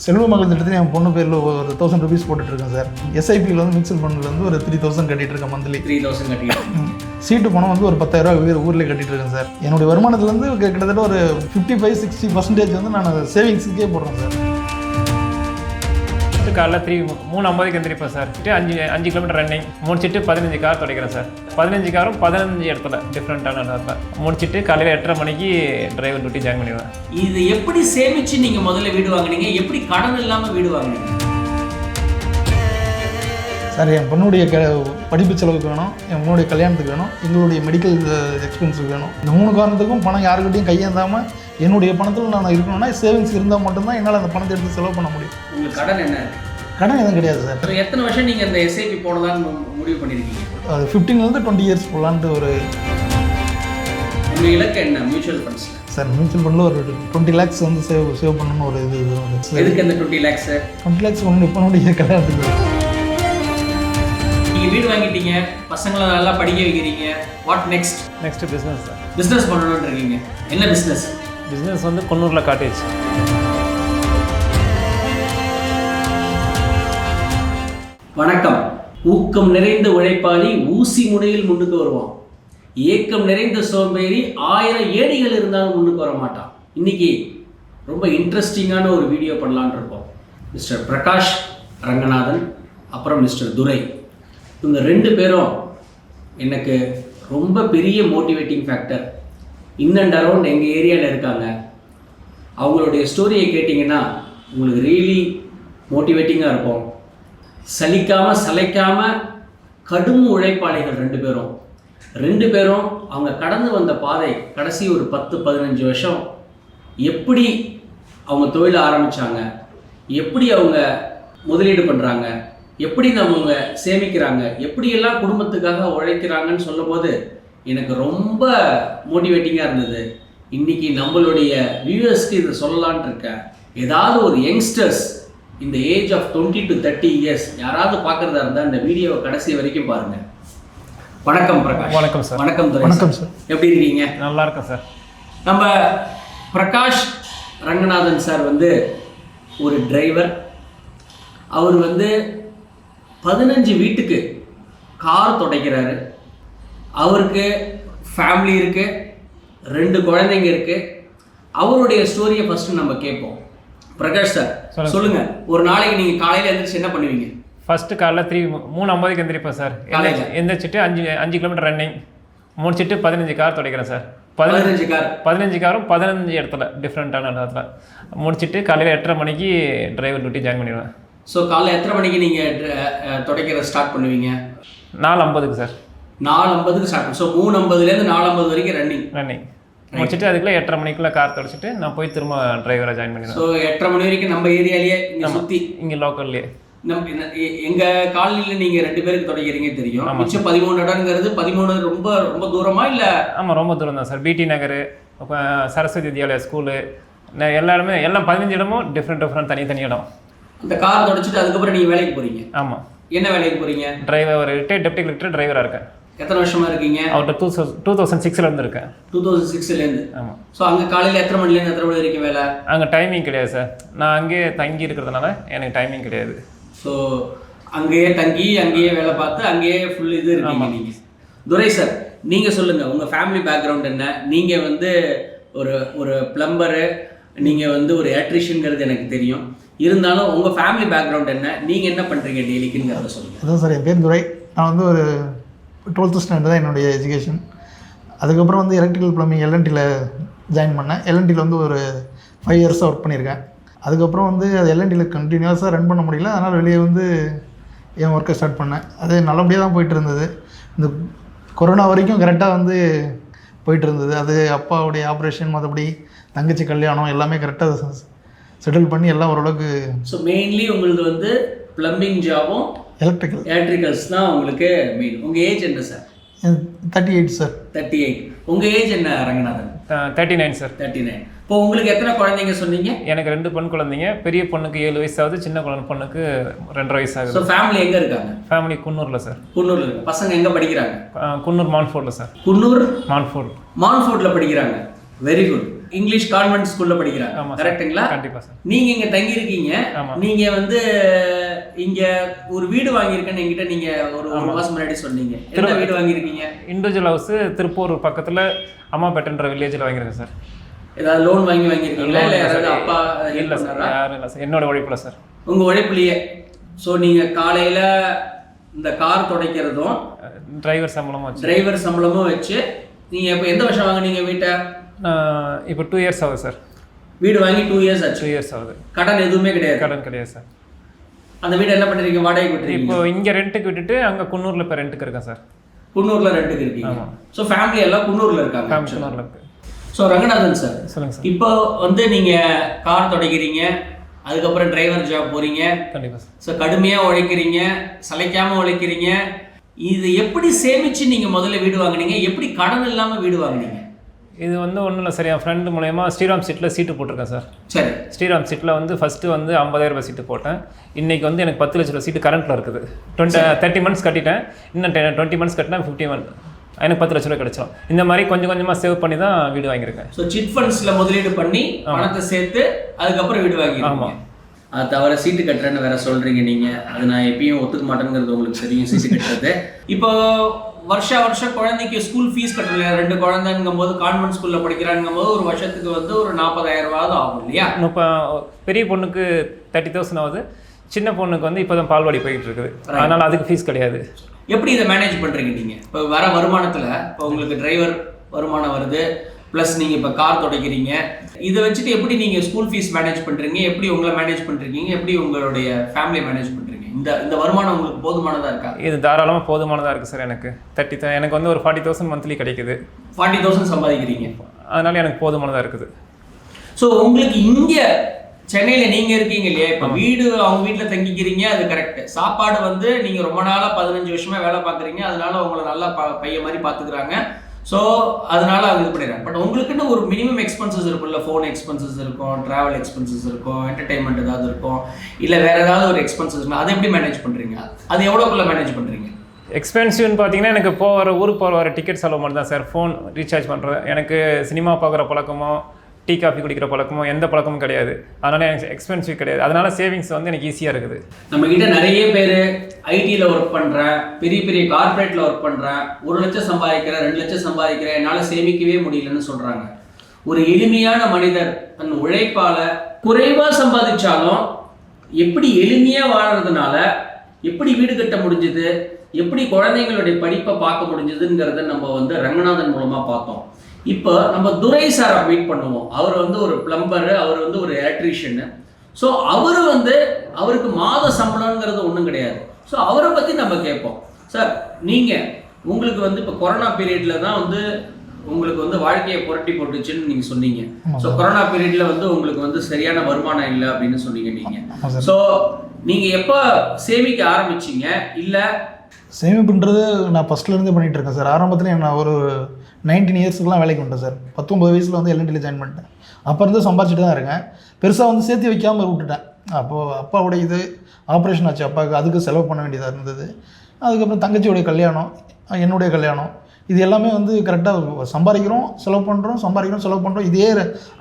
செல்வ மகள் திட்டத்தில் என் பொண்ணு பேரில் ஒரு 1000 rupees போட்டுட்ருக்கேன் சார். எஸ்ஐபியில் வந்து மியூச்சுவல் ஃபண்டில் ஒரு 3000 கட்டிகிட்டு இருக்கேன் மந்த்லி. 3000 கட்டிட்டு சீட்டு பணம் வந்து ஒரு 10,000 ஊரில் கட்டிகிட்டு இருக்கேன் சார். என்னுடைய வருமானத்துலேருந்து கிட்டத்தட்ட ஒரு 55-60% வந்து நான் சேவிங்ஸுக்கே போடுறேன் சார். காலைல 3:50க்கு எந்திரிப்பேன் சார். 5 கிலோமீட்டர் ரன்னிங் முடிச்சுட்டு 15 கார் துடைக்கிறேன் சார். 15 காரும் 15 இடத்துல டிஃப்ரெண்ட்டான இடத்துல முடிச்சுட்டு காலையில் 8:30 மணிக்கு டிரைவர் டியூட்டி ஜாயின் பண்ணிடுவேன். இது எப்படி சேமிச்சு நீங்கள் முதல்ல வீடு வாங்கினீங்க? எப்படி கடன் இல்லாமல் வீடு வாங்கினீங்க? சார் என் பொண்ணுடைய படிப்பு செலவுக்கு வேணும், என் பொண்ணுடைய கல்யாணத்துக்கு வேணும், எங்களுடைய மெடிக்கல் எக்ஸ்பென்ஸுக்கு வேணும். இந்த 3 காரணத்துக்கும் பணம் யாருக்கிட்டையும் கையேந்தாமல் என்னுடைய பணத்தில் நான் இருக்கணும்னா சேவிங்ஸ் இருந்தால் மட்டும்தான் என்னால் அந்த பணத்தை எடுத்து செலவு பண்ண முடியும். உங்களுக்கு கடன் என்ன? கடன் எதுவும் கிடையாது சார். எத்தனை வருஷம் நீங்கள் இந்த எஸ்ஐபி போடலான்னு முடிவு பண்ணியிருக்கீங்க? அது 15 to 20 years போடலான்ட்டு ஒரு உங்கள் இலக்கு என்ன மியூச்சுவல் ஃபண்ட்ஸில்? சார் மியூச்சுவல் ஃபண்டில் ஒரு 20 lakhs வந்து சேவ் பண்ணணும்னு ஒரு இது. எதுக்கு அந்த 20 lakhs? 20 lakhs ஒன்று பொண்ணுடைய கல்யாணத்துக்கு. நீங்கள் வீடு வாங்கிட்டீங்க, பசங்களை நல்லா படிக்க வைக்கிறீங்க, what next? Next business sir. Business பண்ணணும்னு இருக்கீங்க. என்ன பிஸ்னஸ்? பிஸ்னஸ் வந்து குன்னூரில் காட்டேஜ். வணக்கம். ஊக்கம் நிறைந்த உழைப்பாளி ஊசி முனையில் முன்னுக்கு வருவான். ஏக்கம் நிறைந்த சோம்பேறி 1000 ஏடிகள் இருந்தாலும் முன்னுக்கு வர மாட்டான். இன்னைக்கு ரொம்ப இன்ட்ரெஸ்டிங்கான ஒரு வீடியோ பண்ணலான்னு இருக்கோம். மிஸ்டர் பிரகாஷ் ரங்கநாதன் அப்புறம் மிஸ்டர் துரை, இவங்க 2 பேரும் எனக்கு ரொம்ப பெரிய motivating factor. In and around எங்கள் ஏரியாவில் இருக்காங்க. அவங்களுடைய ஸ்டோரியை கேட்டிங்கன்னா உங்களுக்கு ரியலி மோட்டிவேட்டிங்காக இருக்கும். சலிக்காமல் சளைக்காமல் கடும் உழைப்பாளிகள் 2 பேரும் அவங்க கடந்து வந்த பாதை கடைசி ஒரு 10-15 வருஷம் எப்படி அவங்க தொழில் ஆரம்பித்தாங்க, எப்படி அவங்க முதலீடு பண்ணுறாங்க, எப்படி அவங்க சேமிக்கிறாங்க, எப்படியெல்லாம் குடும்பத்துக்காக உழைக்கிறாங்கன்னு சொல்லும்போது எனக்கு ரொம்ப மோட்டிவேட்டிங்காக இருந்தது. இன்றைக்கி நம்மளுடைய வியூவர்ஸ்க்கு இதை சொல்லலான்ட்டு இருக்கேன். ஏதாவது ஒரு யங்ஸ்டர்ஸ் இந்த ஏஜ் ஆஃப் 20 to 30 years யாராவது பார்க்குறதா இருந்தால் இந்த வீடியோவை கடைசி வரைக்கும் பாருங்கள். வணக்கம் பிரகாஷ். வணக்கம் சார். வணக்கம் துரை. வணக்கம் சார். எப்படி இருக்கீங்க? நல்லா இருக்கேன் சார். நம்ம பிரகாஷ் ரங்கநாதன் சார் வந்து ஒரு டிரைவர். அவர் வந்து 15 வீட்டுக்கு கார் துடைக்கிறாரு. அவருக்கு ஃபேமிலி இருக்குது, 2 குழந்தைங்க இருக்குது. அவருடைய ஸ்டோரியை ஃபஸ்ட்டு நம்ம கேட்போம். பிரகாஷ் சார் சொல்லுங்கள், ஒரு நாளைக்கு நீங்கள் காலையில் எழுந்திரிச்சு என்ன பண்ணுவீங்க? ஃபஸ்ட்டு காலைல 3:50க்கு எந்திரிப்பேன் சார். எந்திரிச்சிட்டு 5 கிலோமீட்டர் ரன்னிங் முடிச்சுட்டு 15 கார் துடைக்கிறேன் சார். 15 காரும் 15 இடத்துல டிஃப்ரெண்ட்டான இடத்துல முடிச்சுட்டு காலையில் 8:30 மணிக்கு டிரைவர் டியூட்டி ஜாயின் பண்ணிடுவேன். ஸோ காலையில் எத்தனை மணிக்கு நீங்கள் துடைக்கிற ஸ்டார்ட் பண்ணுவீங்க? 4:50க்கு சார். 4:50க்கு ஸ்டார்ட் பண்ணும். ஸோ 3:50லேருந்து 4:50 வரைக்கும் ரன்னிங் முடிச்சுட்டு அதுக்குள்ளே 8:30 மணிக்குள்ளே கார் துடைச்சிட்டு நான் போய் திரும்ப டிரைவராக ஜாயின் பண்ணிடுவேன். ஸோ 8:30 மணி வரைக்கும் நம்ம ஏரியாலேயே இங்கே சுற்றி இங்கே லோக்கல்லையே எங்கள் காலனியில் நீங்கள் 2 பேருக்கு துடைக்கிறீங்க தெரியும். மிச்சம் 13 இடங்கிறது 13 ரொம்ப ரொம்ப தூரமா இல்லை? ஆமாம், ரொம்ப தூரம் தான் சார். பிடி நகர், சரஸ்வதி வித்யாலயா ஸ்கூலு, எல்லாருமே எல்லாம் 15 இடமும் டிஃப்ரெண்ட் தனி இடம். அந்த கார் துடைச்சிட்டு அதுக்கப்புறம் நீங்கள் வேலைக்கு போகிறீங்க? ஆமாம். என்ன வேலைக்கு போகிறீங்க? டிரைவர், ஒரு ரிட்டையர்ட் டெப்டி கலெக்டர் டிரைவராக இருக்கேன். எத்தனை வருஷமாக இருக்கீங்க? அவர்கிட்ட 2006 இருக்கேன். 2006 ஆமாம். ஸோ அங்கே காலையில் எத்தனை மணிலேருந்து எத்தனை மணி வரைக்கும் வேலை? அங்கே டைமிங் கிடையாது சார். நான் அங்கேயே தங்கி இருக்கிறதுனால எனக்கு டைமிங் கிடையாது. ஸோ அங்கேயே தங்கி அங்கேயே வேலை பார்த்து அங்கேயே ஃபுல் இது இருக்கீங்க நீங்கள். துரை சார், நீங்கள் சொல்லுங்கள், உங்கள் ஃபேமிலி பேக்ரவுண்ட் என்ன? நீங்கள் வந்து ஒரு பிளம்பரு, நீங்கள் வந்து ஒரு எலக்ட்ரிஷியனுங்கிறது எனக்கு தெரியும். இருந்தாலும் உங்கள் ஃபேமிலி பேக்ரவுண்ட் என்ன, நீங்கள் என்ன பண்ணுறீங்க டெய்லிக்குங்கிறத சொல்லுங்கள். அதான் சார், என் பேர் துரை. நான் வந்து ஒரு 12th standard தான் என்னுடைய எஜுகேஷன். அதுக்கப்புறம் வந்து எலக்ட்ரிக்கல் ப்ளம்பிங் எல்என்டியில் ஜாயின் பண்ணேன். எல்என்டியில் வந்து ஒரு 5 years ஒர்க் பண்ணியிருக்கேன். அதுக்கப்புறம் வந்து அது எல்என்டியில் கண்டினியூஸாக ரன் பண்ண முடியல. அதனால் வெளியே வந்து என் ஒர்க்கை ஸ்டார்ட் பண்ணேன். அது நல்லபடியாக தான் போயிட்டு இருந்தது. இந்த கொரோனா வரைக்கும் கரெக்டாக வந்து போயிட்டு இருந்தது. அது அப்பாவுடைய ஆப்ரேஷன், மற்றபடி தங்கச்சி கல்யாணம் எல்லாமே கரெக்டாக செட்டில் பண்ணி எல்லாம் ஓரளவுக்கு. ஸோ மெயின்லி உங்களுக்கு வந்து பிளம்பிங் ஜாபும் எலக்ட்ரிக்கல்ஸ் தான் உங்களுக்கு மெயின். உங்கள் ஏஜ் என்ன சார்? 38 சார். 38. உங்கள் ஏஜ் என்ன ரங்கநாதன்? 39 சார். 39. இப்போ உங்களுக்கு எத்தனை குழந்தைங்க சொன்னீங்க? எனக்கு 2 பெண் குழந்தைங்க. பெரிய பொண்ணுக்கு 7 வயசு ஆகுது, சின்ன பொண்ணுக்கு 2.5 வயசு ஆகுது. ஸோ ஃபேமிலி எங்கே இருக்காங்க? ஃபேமிலி குன்னூரில் சார். குன்னூரில் இருக்கு. பசங்க எங்கே படிக்கிறாங்க? குன்னூர் மான்ஃபோர்டில் சார். குன்னூர் மான்ஃபோர்டில் படிக்கிறாங்க. Very good. இங்கிலீஷ் கான்வென்ட் ஸ்கூல்ல படிக்கிறாங்க. ஆமா சார். கரெக்ட்டுங்களா? கண்டிப்பா சார். நீங்க இங்க தங்கி இருக்கீங்க. ஆமா. நீங்க வந்து இங்க ஒரு வீடு வாங்கியிருக்கேன்னு என்கிட்ட நீங்க ஒரு மாசம் முன்னாடி சொன்னீங்க. என்ன வீடு வாங்கியிருக்கீங்க? இண்டிவிஜுவல் ஹவுஸ் திருப்பூர் பக்கத்துல அம்மாப்பேட்டைன்ற வில்லேஜில் வாங்கியிருக்கேன் சார். ஏதாவது லோன் வாங்கியிருக்கீங்களா இல்லை யாராவது அப்பா இல்லை சார், யாரும் இல்லை சார், என்னோட உழைப்புல சார். உங்க உழைப்புலயே. ஸோ நீங்க காலையில இந்த கார் துடைக்கிறதும் டிரைவர் சம்பளமும் வச்சு நீங்க இப்போ எந்த வருஷம் வாங்குனீங்க வீட்டை? இப்போ 2 years ஆகுது சார். வீடு வாங்கி 2 years ஆச்சு. 2 years ஆகுது. கடன் எதுவுமே கிடையாது? கடன் கிடையாது சார். அந்த வீடு என்ன பண்ணுறீங்க? வாடகை விட்டுறீங்க? இப்போ இங்கே ரெண்ட்டுக்கு விட்டுட்டு அங்கே குன்னூரில் இப்போ ரெண்ட்டுக்கு இருக்கேன் சார். குன்னூரில் ரெண்ட்டுக்கு இருக்கீங்க? ஸோ ஃபேமிலி எல்லாம் குன்னூரில் இருக்காங்க? குன்னூரில் இருக்கு. ஸோ ரங்கநாதன் சார், சொல்லுங்கள் சார். இப்போ வந்து நீங்கள் கார் துடைக்கிறீங்க, அதுக்கப்புறம் டிரைவர் ஜாப் போகிறீங்க. கண்டிப்பாக சார். ஸோ கடுமையாக உழைக்கிறீங்க, சளைக்காமல் உழைக்கிறீங்க. இது எப்படி சேமித்து நீங்கள் முதல்ல வீடு வாங்குனீங்க? எப்படி கடன் இல்லாமல் வீடு வாங்குனீங்க? இது வந்து ஒன்றும் இல்லை சார், என் ஃப்ரெண்டு மூலயமா ஸ்ரீராம் சீட்டில் சீட்டு போட்டிருக்கேன் சார். சரி. ஸ்ரீராம் சீட்டில் வந்து ஃபஸ்ட்டு வந்து 50,000 ரூபாய் சீட்டு போட்டேன். இன்றைக்கி வந்து எனக்கு 10 லட்ச ரூபா சீட்டு கரண்ட்டில் இருக்குது. 30 months கட்டிட்டேன். இன்னும் 20 months கட்டினா 50 months எனக்கு 10 லட்ச ரூபா கிடைச்சோம். இந்த மாதிரி கொஞ்சம் கொஞ்சமாக சேவ் பண்ணி தான் வீடு வாங்கியிருக்கேன். ஸோ சிட் ஃபண்ட்ஸில் முதலீடு பண்ணி பணத்தை சேர்த்து அதுக்கப்புறம் வீடு வாங்கியிருக்கீங்க. ஆமாம். அது தவிர சீட்டு கட்டுறேன்னு வேற சொல்கிறீங்க நீங்கள். அது நான் எப்பயும் ஒத்துக்க மாட்டேங்கிறது உங்களுக்கு தெரியும், சீட்டு கட்டுறது. இப்போ வருஷம் குழந்தைக்கு ஸ்கூல் ஃபீஸ் கட்டல. 2 குழந்தைங்கும் போது கான்வென்ட் ஸ்கூலில் படிக்கிறாங்கும் போது ஒரு வருஷத்துக்கு வந்து ஒரு 40,000 ரூபாவது ஆகும் இல்லையா? இப்போ பெரிய பொண்ணுக்கு 30,000 ஆகுது. சின்ன பொண்ணுக்கு வந்து இப்போ தான் பால்வாடி போயிட்டு இருக்குது. அதனால் அதுக்கு ஃபீஸ் கிடையாது. எப்படி இதை மேனேஜ் பண்ணுறீங்க நீங்கள்? இப்போ வர வருமானத்தில் இப்போ உங்களுக்கு டிரைவர் வருமானம் வருது, ப்ளஸ் நீங்கள் இப்போ கார் துடைக்கிறீங்க. இதை வச்சுட்டு எப்படி நீங்கள் ஸ்கூல் ஃபீஸ் மேனேஜ் பண்ணுறீங்க? எப்படி உங்களை மேனேஜ் பண்ணுறீங்க? எப்படி உங்களுடைய ஃபேமிலியை மேனேஜ் பண்ணுறீங்க? இந்த வருமானம் உங்களுக்கு போதுமானதாக இருக்கா? இது தாராளமாக போதுமானதாக இருக்குது சார். எனக்கு வந்து ஒரு 40,000 மந்த்லி கிடைக்குது. 40,000 சம்பாதிக்கிறீங்க, அதனால எனக்கு போதுமானதாக இருக்குது. ஸோ உங்களுக்கு இங்கே சென்னையில் நீங்கள் இருக்கீங்க இல்லையா? இப்போ வீடு அவங்க வீட்டில் தங்கிக்கிறீங்க, அது கரெக்டு. சாப்பாடு வந்து நீங்கள் ரொம்ப நாளாக 15 வருஷமாக வேலை பார்க்குறீங்க, அதனால உங்களை நல்லா பையன் மாதிரி பார்த்துக்கிறாங்க. ஸோ அதனால அவங்க இது பண்ணிடுறாங்க. பட் உங்களுக்குன்னு ஒரு மினிமம் எக்ஸ்பென்சஸ் இருக்கும்ல. ஃபோன் எக்ஸ்பென்சஸ் இருக்கும், ட்ராவல் எக்ஸ்பென்சஸ் இருக்கும், என்டர்டைன்மெண்ட் ஏதாவது இருக்கும், இல்லை வேறு ஏதாவது ஒரு எக்ஸ்பென்சஸ் இருக்கும். அதை எப்படி மேனேஜ் பண்ணுறீங்க? அது எவ்வளோக்குள்ளே மேனேஜ் பண்ணுறீங்க? எக்ஸ்பென்சிவ்னு பார்த்தீங்கன்னா எனக்கு ஊருக்கு போகிற டிக்கெட் செலவு மட்டும் தான் சார். ஃபோன் ரீசார்ஜ் பண்ணுறது, எனக்கு சினிமா பார்க்குற பழக்கமோ டீ காஃபி குடிக்கிற பழக்கமோ எந்த பழக்கமும் கிடையாது. அதனால் எனக்கு எக்ஸ்பென்சிவ் கிடையாது. அதனால் சேவிங்ஸ் வந்து எனக்கு ஈஸியாக இருக்குது. நம்மக்கிட்ட நிறைய பேர் ஐடியில் ஒர்க் பண்ணுறேன், பெரிய பெரிய கார்பரேட்டில் ஒர்க் பண்ணுறேன், 1 லட்சம் சம்பாதிக்கிறேன், 2 லட்சம் சம்பாதிக்கிறேன், என்னால் சேமிக்கவே முடியலன்னு சொல்கிறாங்க. ஒரு எளிமையான மனிதர் தன் உழைப்பால் குறைவாக சம்பாதிச்சாலும் எப்படி எளிமையாக வாழறதுனால எப்படி வீடு கட்ட முடிஞ்சுது, எப்படி குழந்தைங்களுடைய படிப்பை பார்க்க முடிஞ்சதுங்கிறத நம்ம வந்து ரங்கநாதன் மூலமாக பார்த்தோம். இப்போ நம்ம துரை சாரை மீட் பண்ணுவோம். அவர் வந்து ஒரு பிளம்பரு, அவர் வந்து ஒரு எலக்ட்ரீஷியனு. ஸோ அவருக்கு மாத சம்பளங்கிறது ஒன்றும் கிடையாது. ஸோ அவரை பற்றி நம்ம கேட்போம். சார், உங்களுக்கு வந்து இப்போ கொரோனா பீரியடில் தான் வந்து உங்களுக்கு வந்து வாழ்க்கையை புரட்டி போட்டுச்சுன்னு நீங்கள் சொன்னீங்க. ஸோ கொரோனா பீரியடில் வந்து உங்களுக்கு வந்து சரியான வருமானம் இல்லை அப்படின்னு சொன்னீங்க நீங்கள். ஸோ நீங்கள் எப்போ சேமிக்க ஆரம்பிச்சிங்க? இல்லை சேமிப்புன்றது நான் ஃபஸ்ட்லேருந்தே பண்ணிகிட்டு இருக்கேன் சார். ஆரம்பத்தில் நான் ஒரு 19 இயர்ஸ்க்குலாம் வேலைக்கு வந்துட்டேன் சார். 19 வயசில் வந்து எல்என்டியில் ஜாயின் பண்ணிட்டேன். அப்போ இருந்து சம்பாதிச்சுட்டு தான் இருக்கேன். பெருசாக வந்து சேர்த்து வைக்காமல் விட்டுட்டேன். அப்போது அப்பாவுடைய இது ஆப்ரேஷன் ஆச்சு, அப்பாவுக்கு அதுக்கு செலவு பண்ண வேண்டியதாக இருந்தது. அதுக்கப்புறம் தங்கச்சியோடைய கல்யாணம், என்னுடைய கல்யாணம், இது எல்லாமே வந்து கரெக்டாக சம்பாதிக்கிறோம் செலவு பண்ணுறோம் இதே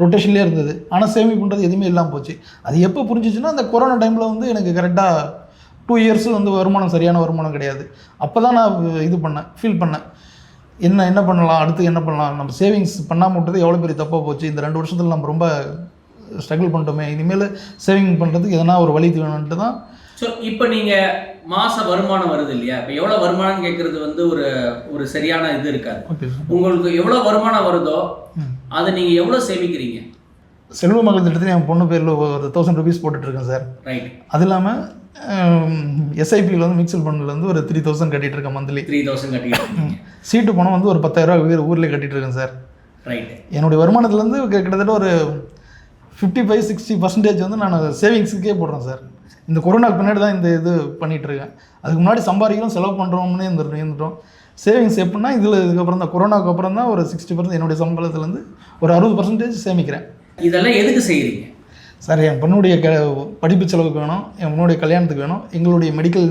ரொட்டேஷன்லேயே இருந்தது. ஆனால் சேமிப்புன்றது எதுவுமே இல்லாமல் போச்சு. அது எப்போ புரிஞ்சிச்சுன்னா அந்த கொரோனா டைமில் வந்து எனக்கு கரெக்டாக 2 years வந்து வருமானம் சரியான வருமானம் கிடையாது. அப்போ தான் நான் இது ஃபீல் பண்ணேன், என்ன பண்ணலாம், அடுத்து என்ன பண்ணலாம், நம்ம சேவிங்ஸ் பண்ணாமல் விட்டது எவ்வளோ பெரிய தப்பாக போச்சு. இந்த 2 வருஷத்தில் நம்ம ரொம்ப ஸ்ட்ரகிள் பண்ணிட்டோமே, இனிமேல் சேவிங் பண்ணுறதுக்கு எதனா ஒரு வழி வேணும்ன்ட்டு தான். ஸோ இப்போ நீங்கள் மாத வருமானம் வருது இல்லையா? இப்போ எவ்வளோ வருமானம் கேட்குறது வந்து ஒரு சரியான இது இருக்காது. உங்களுக்கு எவ்வளோ வருமானம் வருதோ அதை நீங்கள் எவ்வளோ சேமிக்கிறீங்க? செல்வ மகள் திட்டத்தில் என் பொண்ணு பேரில் ஒரு 1000 rupees போட்டுட்ருக்கேன் சார். ரைட். அது இல்லாமல் எஸ்ஐபியில் வந்து மியூச்சுவல் ஃபண்டில் வந்து ஒரு 3000 கட்டிகிட்டு இருக்கேன் மந்த்லி. 3000 கட்டிட்டு சீட்டு பணம் வந்து ஒரு 10,000 ரூபா ஊரில் கட்டிகிட்டு இருக்கேன் சார். ரைட். என்னுடைய வருமானத்துலேருந்து கிட்டத்தட்ட ஒரு 55-60% வந்து நான் சேவிங்ஸுக்கே போடுறேன் சார். இந்த கொரோனாக்கு பின்னாடி தான் இந்த இது பண்ணிகிட்ருக்கேன். அதுக்கு முன்னாடி சம்பாதிக்கிறோம் செலவு பண்ணுறோம்னே இருந்துட்டோம். சேவிங்ஸ் எப்படின்னா இதுக்கப்புறம் தான் கொரோனாவுக்கு அப்புறம் தான் ஒரு 60% என்னுடைய சம்பளத்துலேருந்து ஒரு 60% சேமிக்கிறேன். இதெல்லாம் எதுக்கு செய்கிறீங்க? சார் என் பொண்ணுடைய படிப்பு செலவுக்கு வேணும், என் பொண்ணுடைய கல்யாணத்துக்கு வேணும், எங்களுடைய மெடிக்கல்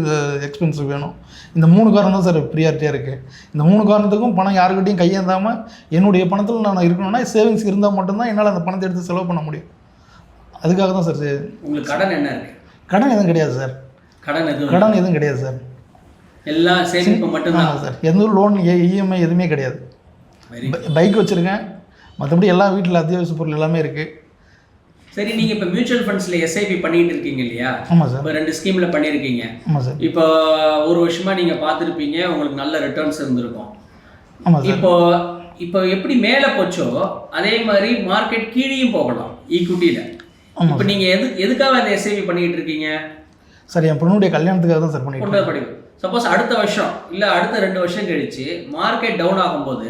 எக்ஸ்பென்ஸுக்கு வேணும். இந்த 3 காரணம் தான் சார் ப்ரியாரிட்டியாக இருக்குது. இந்த 3 காரணத்துக்கும் பணம் யாருக்கிட்டையும் கையேந்தாமல் என்னுடைய பணத்தில் நான் இருக்கணும்னா சேவிங்ஸ் இருந்தால் மட்டும்தான் என்னால் அந்த பணத்தை எடுத்து செலவு பண்ண முடியும். அதுக்காக தான் சார். உங்களுக்கு கடன் என்ன இருக்குது? கடன் எதுவும் கிடையாது சார். கடன் எதுவும் கிடையாது சார். எல்லாம் சேமிப்பு மட்டும்தான் சார். எந்த லோன் இஎம்ஐ எதுவுமே கிடையாது. பைக் வச்சுருக்கேன், மற்றபடி எல்லா வீட்டில் அத்தியாவசிய பொருள் எல்லாமே இருக்குது. சரி, நீங்கள் இப்போ மியூச்சுவல் ஃபண்ட்ஸில் எஸ்ஐபி பண்ணிட்டு இருக்கீங்க இல்லையா? ஆமாம் சார். இப்போ 2 ஸ்கீமில் பண்ணியிருக்கீங்க. ஆமாம் சார். இப்போ ஒரு வருஷமாக நீங்கள் பார்த்துருப்பீங்க, உங்களுக்கு நல்ல ரிட்டர்ன்ஸ் இருந்திருக்கும். ஆமாம் சார். இப்போ எப்படி மேலே போச்சோ அதே மாதிரி மார்க்கெட் கீழேயும் போகலாம் ஈக்விட்டியில். இப்போ நீங்கள் எதுக்காக அந்த எஸ்ஐபி பண்ணிகிட்டு இருக்கீங்க? சார் என் பொண்ணுடைய கல்யாணத்துக்காக தான் சார் பண்ணிட்டு படிப்பு. சப்போஸ் அடுத்த வருஷம் இல்லை அடுத்த 2 வருஷம் கழிச்சு மார்க்கெட் டவுன் ஆகும்போது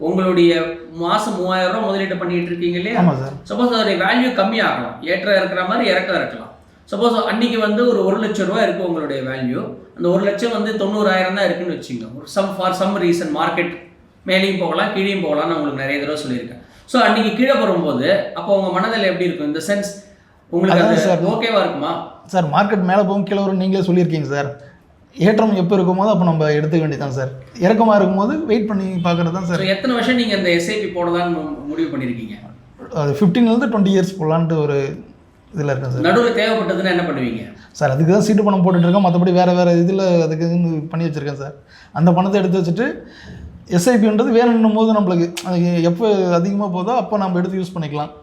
உங்களுடைய மாதம் 3000 ரூபா முதலீடு பண்ணிட்டு இருக்கீங்க இல்லையா? ஆமாம் சார். சப்போஸ் அதோடைய வேல்யூ கம்மியாகலாம், ஏற்ற இருக்கிற மாதிரி இறக்கம் இருக்கலாம். சப்போஸ் அன்றைக்கி வந்து ஒரு 1 லட்ச ரூபா இருக்குது உங்களுடைய வேல்யூ, அந்த 1 லட்சம் வந்து 90,000 தான் இருக்குன்னு வச்சுங்க. ஃபார் சம் ரீசன் மார்க்கெட் மேலேயும் போகலாம் கீழேயும் போகலாம்னு உங்களுக்கு நிறைய தடவை சொல்லியிருக்கேன். ஸோ அன்றைக்கி கீழே வரும்போது அப்போ உங்கள் மனதில் எப்படி இருக்கும்? இந்த சென்ஸ் உங்களுக்கு அது ஓகேவா இருக்குமா? சார் மார்க்கெட் மேலே போகும் கீழே வரும் நீங்களே சொல்லியிருக்கீங்க சார். ஏற்றம் எப்போ இருக்கும்போது அப்போ நம்ம எடுத்துக்க வேண்டியதான் சார். இறக்கமாக இருக்கும்போது வெயிட் பண்ணி பார்க்குறது தான் சார். எத்தனை வருஷம் நீங்கள் அந்த எஸ்ஐபி போடலான்னு முடிவு பண்ணியிருக்கீங்க? அது 15 to 20 இயர்ஸ் போடலான்ட்டு ஒரு இதில் இருக்கேன் சார். நடுவில் தேவைப்பட்டதுன்னா என்ன பண்ணுவீங்க சார்? அதுக்கு தான் சீட்டு பணம் போட்டுட்ருக்கேன், மற்றபடி வேறு இதில் அதுக்கு பண்ணி வச்சுருக்கேன் சார். அந்த பணத்தை எடுத்து வச்சுட்டு எஸ்ஐபின்றது வேணுன்னும் போது நம்மளுக்கு அது எப்போ அதிகமாக போதோ அப்போ நம்ம எடுத்து யூஸ் பண்ணிக்கலாம்.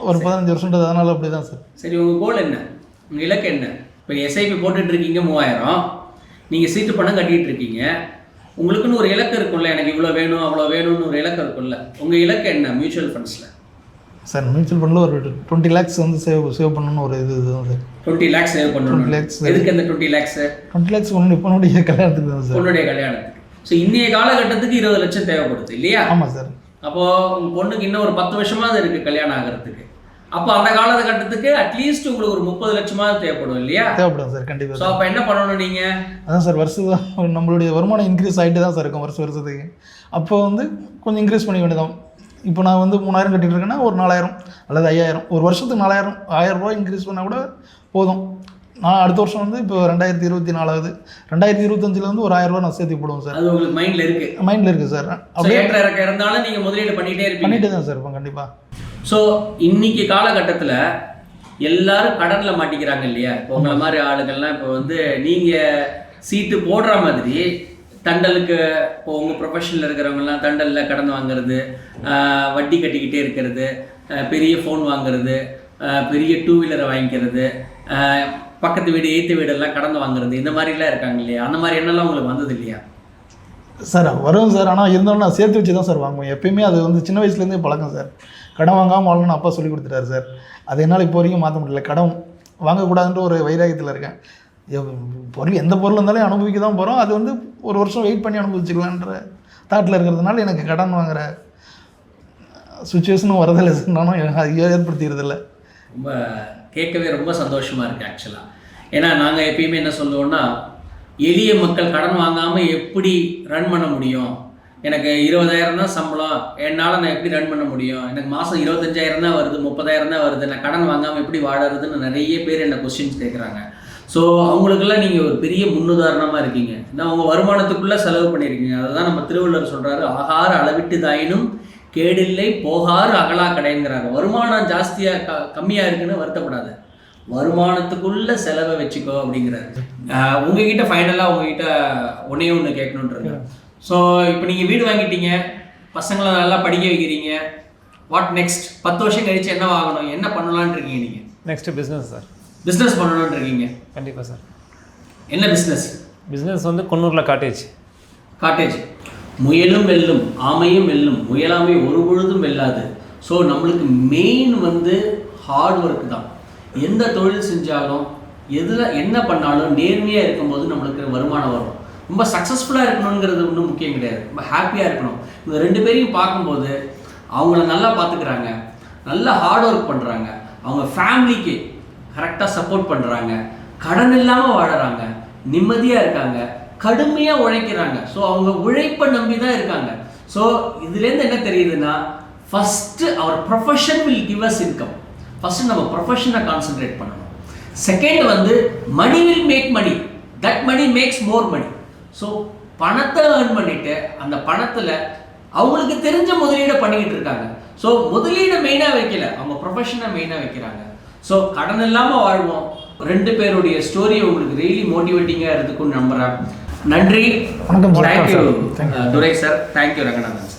ஒரு 15 வருஷன்றது அதனால் அப்படி தான் சார். சரி, உங்கள் கோல் என்ன? உங்கள் இலக்கு என்ன? இப்போ எஸ்ஐபி போட்டுட்ருக்கீங்க 3000, நீங்கள் சீட்டு பணம் கட்டிகிட்டு இருக்கீங்க, உங்களுக்குன்னு ஒரு இலக்கு இருக்கும்ல, எனக்கு இவ்வளோ வேணும் அவ்வளோ வேணும்னு ஒரு இலக்கு இருக்கும்ல. உங்கள் இலக்கு என்ன மியூச்சுவல் ஃபண்ட்ஸில்? சார் மியூச்சுவல் ஃபண்டில் ஒரு 20 lakhs வந்து சேவ் பண்ணணும்னு ஒரு இது தான் சார். 20 lakhs சேவ் பண்ணணும். 20 lakhs எதுக்கு அந்த 20 lakhs? 20 lakhs பொண்ணுடைய கல்யாணத்துக்கு தான் சார். பொண்ணுடைய கல்யாணத்துக்கு. ஸோ இன்றைய காலகட்டத்துக்கு 20 லட்சம் தேவைப்படுது இல்லையா? ஆமாம் சார். அப்போது உங்கள் பொண்ணுக்கு இன்னும் ஒரு 10 வருஷமாவது இருக்குது கல்யாணம் ஆகிறதுக்கு. அப்போ அந்த காலகட்டத்துக்கு அட்லீஸ்ட் உங்களுக்கு ஒரு 30 லட்சமாவது தேவைப்படும் இல்லையா? தேவைப்படும் சார் கண்டிப்பாக. ஸோ அப்போ என்ன பண்ணணும் நீங்கள்? அதான் சார் வருஷம் நம்மளுடைய வருமானம் இன்க்ரீஸ் ஆகிட்டு தான் சார் இருக்கும் வருஷத்துக்கு. அப்போ வந்து கொஞ்சம் இன்க்ரீஸ் பண்ணி வேண்டியதான். இப்போ நான் வந்து 3000 கட்டிட்டு இருக்கேன்னா ஒரு 4000 அல்லது 5000, ஒரு வருஷத்துக்கு 1000 ரூபா இன்க்ரீஸ் பண்ணால் கூட போதும். நான் அடுத்த வருஷம் வந்து இப்போ 2024 ஆகுது, 2025 வந்து ஒரு 1000 ரூபா நான் சேர்த்து போடுவோம் சார். அது உங்களுக்கு மைண்டில் இருக்குது சார். அப்படியே ஏற்ற இறக்க இருந்தாலும் நீங்கள் முதலீடு பண்ணிகிட்டே தான் சார் இருப்போம் கண்டிப்பாக. ஸோ இன்னைக்கு காலகட்டத்தில் எல்லாரும் கடனில் மாட்டிக்கிறாங்க இல்லையா? இப்போ உங்களை மாதிரி ஆளுகள்லாம் இப்போ வந்து நீங்கள் சீட்டு போடுற மாதிரி தண்டலுக்கு, இப்போ உங்கள் ப்ரொஃபஷனில் இருக்கிறவங்கலாம் தண்டலில் கடன் வாங்குறது, வட்டி கட்டிக்கிட்டே இருக்கிறது, பெரிய ஃபோன் வாங்குறது, பெரிய 2 வீலரை வாங்கிக்கிறது, பக்கத்து வீடு எய்த்து வீடெல்லாம் கடன் வாங்குறது, இந்த மாதிரிலாம் இருக்காங்க இல்லையா? அந்த மாதிரி என்னெல்லாம் உங்களுக்கு வந்தது இல்லையா? சார் வரும் சார். ஆனால் இருந்தாலும் நான் சேர்த்து வச்சு தான் சார் வாங்குவேன் எப்பயுமே. அது வந்து சின்ன வயசுலேருந்தே பழக்கம் சார். கடன் வாங்காமல் வாழணும்னு அப்பா சொல்லி கொடுத்துட்டாரு சார். அது என்னால் இப்போ வரைக்கும் மாற்ற முடியல. கடன் வாங்கக்கூடாதுன்ற ஒரு வைராகியத்தில் இருக்கேன். பொருள் எந்த பொருள் இருந்தாலும் அனுபவிக்க தான் போகிறோம். அது வந்து ஒரு வருஷம் வெயிட் பண்ணி அனுபவிச்சுக்கலான்ற தாட்டில் இருக்கிறதுனால எனக்கு கடன் வாங்குகிற சுச்சுவேஷனும் வரதில்லை சார். நானும் ஏற்படுத்திக்கிறதில்லை. ரொம்ப கேட்கவே ரொம்ப சந்தோஷமாக இருக்குது ஆக்சுவலாக. ஏன்னா நாங்கள் எப்பயுமே என்ன சொல்லுவோன்னா, எளிய மக்கள் கடன் வாங்காமல் எப்படி ரன் பண்ண முடியும்? எனக்கு 20,000 தான் சம்பளம், என்னால் நான் எப்படி ரன் பண்ண முடியும்? எனக்கு மாதம் 25,000 தான் வருது, 30,000 தான் வருது, நான் கடன் வாங்காமல் எப்படி வாழறதுன்னு நிறைய பேர் என்ன கொஸ்டின்ஸ் கேட்குறாங்க. ஸோ அவங்களுக்கெல்லாம் நீங்கள் ஒரு பெரிய முன்னுதாரணமாக இருக்கீங்க. நான் உங்கள் வருமானத்துக்குள்ளே செலவு பண்ணியிருக்கீங்க. அதை தான் நம்ம திருவள்ளுவர் சொல்கிறாரு, ஆகார அளவிட்டு தாயினும் கேடில்லை போகாறு அகலா கடைங்கிறாங்க. வருமானம் ஜாஸ்தியாக கம்மியாக இருக்குன்னு வருத்தப்படாது, வருமானத்துக்குள்ளே செலவை வச்சுக்கோ அப்படிங்கிறாரு. உங்ககிட்ட ஃபைனலாக உங்ககிட்ட ஒன்று கேட்கணுன்றது. ஸோ இப்போ நீங்கள் வீடு வாங்கிட்டீங்க, பசங்களை நல்லா படிக்க வைக்கிறீங்க, வாட் நெக்ஸ்ட்? 10 வருஷம் கழிச்சு என்ன ஆகணும், என்ன பண்ணலான்னு இருக்கீங்க நீங்கள்? Next business sir. பிஸ்னஸ் பண்ணணும்னு இருக்கீங்க? கண்டிப்பாக சார். என்ன பிஸ்னஸ்? பிஸ்னஸ் வந்து குன்னூரில் காட்டேஜ். முயலும் வெல்லும் ஆமையும் வெல்லும், முயலாமை ஒரு பொழுதும் வெல்லாது. ஸோ நம்மளுக்கு மெயின் வந்து ஹார்ட் ஒர்க் தான். எந்த தொழில் செஞ்சாலும் எதில் என்ன பண்ணாலும் நேர்மையாக இருக்கும்போது நம்மளுக்கு வருமானம் வரும். ரொம்ப சக்ஸஸ்ஃபுல்லாக இருக்கணுங்கிறது ஒன்றும் முக்கியம் கிடையாது, ரொம்ப ஹாப்பியாக இருக்கணும். இந்த 2 பேரையும் பார்க்கும்போது அவங்கள நல்லா பார்த்துக்கிறாங்க, நல்லா ஹார்ட் ஒர்க் பண்ணுறாங்க, அவங்க ஃபேமிலிக்கு கரெக்டாக சப்போர்ட் பண்ணுறாங்க, கடன் இல்லாமல் வாழறாங்க, நிம்மதியாக இருக்காங்க, கடுமையாக உழைக்கிறாங்க. ஸோ அவங்க உழைப்பை நம்பி தான் இருக்காங்க. ஸோ இதுலேருந்து என்ன தெரியுதுன்னா, ஃபஸ்ட்டு அவர் profession will give us income. First நம்ம ப்ரொஃபஷனை கான்சென்ட்ரேட் பண்ணணும். செகண்ட் வந்து money will make money, that money makes more money. So பணத்தை ஏர்ன் பண்ணிட்டு அந்த பணத்தில் அவங்களுக்கு தெரிஞ்ச முதலீடை பண்ணிக்கிட்டு இருக்காங்க. ஸோ முதலீடை மெயினாக வைக்கல, அவங்க ப்ரொஃபஷனை மெயினாக வைக்கிறாங்க. ஸோ கடன் இல்லாமல் வாழ்வோம். 2 பேருடைய ஸ்டோரி உங்களுக்கு ரெய்லி மோட்டிவேட்டிங்காக இருக்குன்னு நம்புகிறேன். நன்றி. வணக்கம் சார். தேங்க்யூ துரை சார், தேங்க்யூ ரங்கநாதன் சார்.